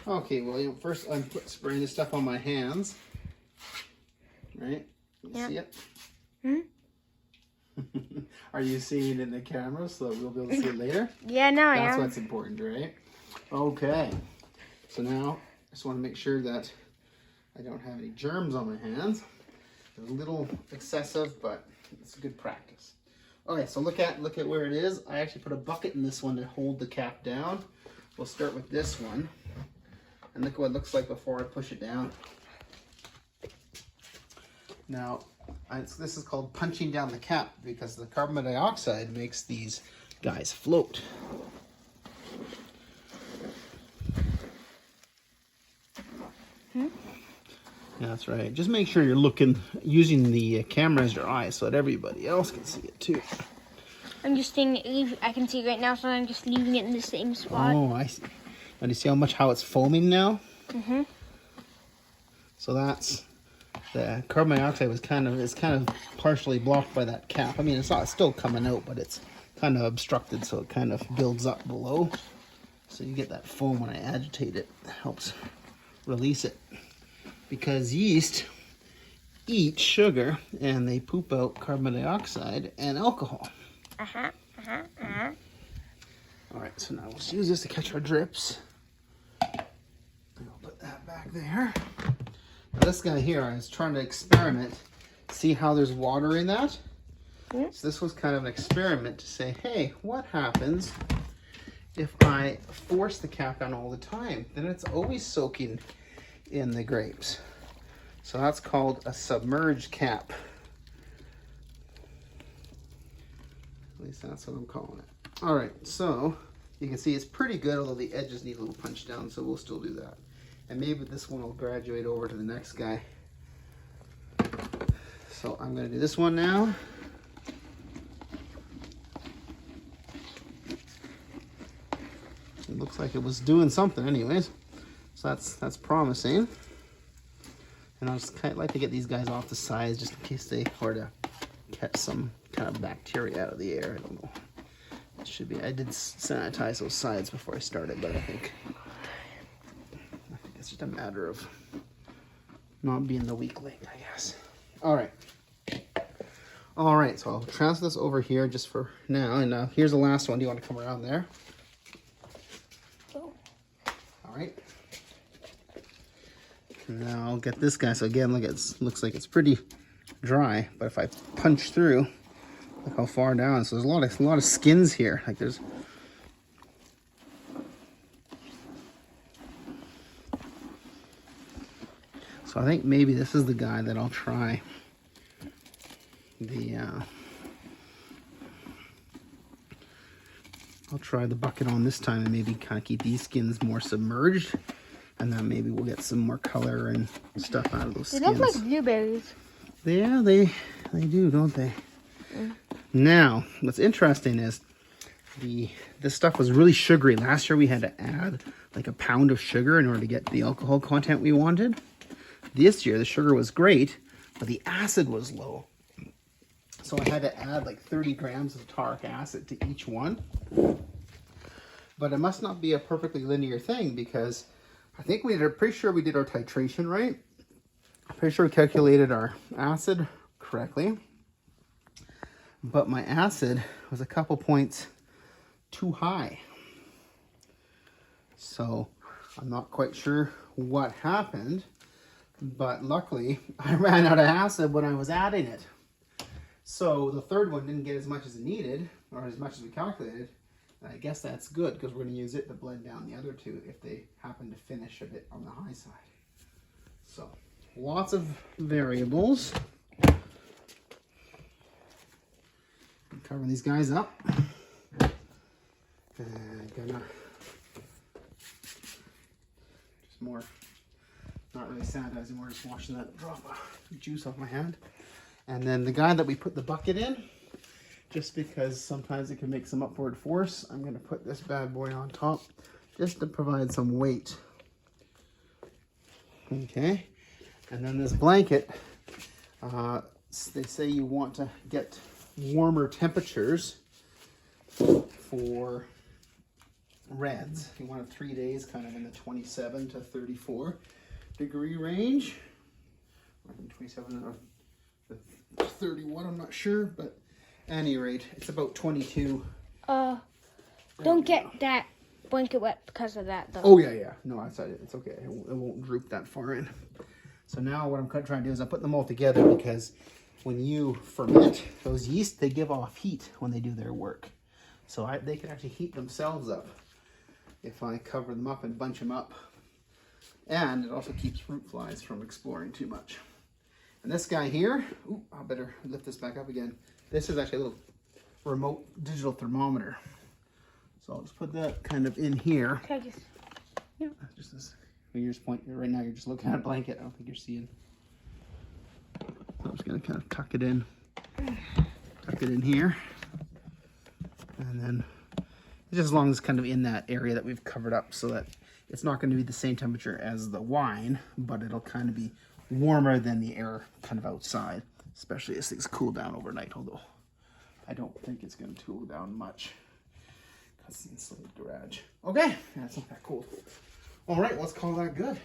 Okay, well, first I'm spraying this stuff on my hands. Right? You see it? Mm-hmm. Are you seeing it in the camera so that we'll be able to see it later? Yeah, no, I am. That's what's important, right? Okay. So now I just want to make sure that I don't have any germs on my hands. They're a little excessive, but it's good practice. Okay, so look at where it is. I actually put a bucket in this one to hold the cap down. We'll start with this one. And look what it looks like before I push it down. Now, this is called punching down the cap because the carbon dioxide makes these guys float. That's right. Just make sure you're using the camera as your eye so that everybody else can see it too. I'm just thinking, I can see it right now, so I'm just leaving it in the same spot. Oh, I see. Now, do you see how it's foaming now? Mm-hmm. So that's the carbon dioxide is kind of partially blocked by that cap. I mean, it's still coming out, but it's kind of obstructed, so it kind of builds up below. So you get that foam when I agitate it. It helps release it. Because yeast eat sugar and they poop out carbon dioxide and alcohol. All right, so now let's use this to catch our drips. And I'll put that back there. Now this guy here, I was trying to experiment, see how there's water in that. So this was kind of an experiment to say, hey, what happens if I force the cap on all the time? Then it's always soaking in the grapes. So that's called a submerged cap. At least that's what I'm calling it. All right, so you can see it's pretty good, although the edges need a little punch down, so we'll still do that. And maybe this one will graduate over to the next guy. So I'm going to do this one now. It looks like it was doing something anyways. So that's promising. And I just kind of like to get these guys off the sides just in case they were to catch some kind of bacteria out of the air. I don't know. It should be. I did sanitize those sides before I started, but I think it's just a matter of not being the weak link, I guess. All right. All right, so I'll transfer this over here just for now. And here's the last one. Do you want to come around there? Oh. All right. Now I'll get this guy. So again, look, it looks like it's pretty dry, but if I punch through, look how far down. So there's a lot of skins here. Like there's so I think maybe this is the guy that I'll try I'll try the bucket on this time and maybe kind of keep these skins more submerged. And then maybe we'll get some more color and stuff out of those skins. They look like blueberries. Yeah, they do, don't they? Now, what's interesting is this stuff was really sugary. Last year we had to add like a pound of sugar in order to get the alcohol content we wanted. This year the sugar was great, but the acid was low. So I had to add like 30 grams of taric acid to each one. But it must not be a perfectly linear thing because I think pretty sure we did our titration right. I'm pretty sure we calculated our acid correctly. But my acid was a couple points too high. So I'm not quite sure what happened. But luckily, I ran out of acid when I was adding it. So the third one didn't get as much as it needed, or as much as we calculated. I guess that's good because we're going to use it to blend down the other two if they happen to finish a bit on the high side. So, lots of variables. Covering these guys up. And gonna just more, not really sanitizing, more just washing that drop of juice off my hand. And then the guy that we put the bucket in, just because sometimes it can make some upward force, I'm going to put this bad boy on top just to provide some weight. Okay, and then this blanket, they say you want to get warmer temperatures for reds. You want 3 days kind of in the 27 to 34 degree range. Or 27 or 31, I'm not sure, but at any rate, it's about 22. Don't get that blanket wet because of that, though. Oh, yeah. No, it's okay. It won't droop that far in. So now what I'm trying to do is I'm putting them all together because when you ferment, those yeast, they give off heat when they do their work. So they can actually heat themselves up if I cover them up and bunch them up. And it also keeps fruit flies from exploring too much. And this guy here, ooh, I better lift this back up again. This is actually a little remote digital thermometer. So I'll just put that kind of in here. Can I just... Yeah, just this. You're just pointing right now. You're just looking at a blanket. I don't think you're seeing. So I'm just gonna kind of tuck it in here, and then just as long as it's kind of in that area that we've covered up, so that it's not going to be the same temperature as the wine, but it'll kind of be warmer than the air kind of outside. Especially as things cool down overnight. Although I don't think it's going to cool down much because it's an insulated garage. Okay, that's not that cool. All right, let's call that good.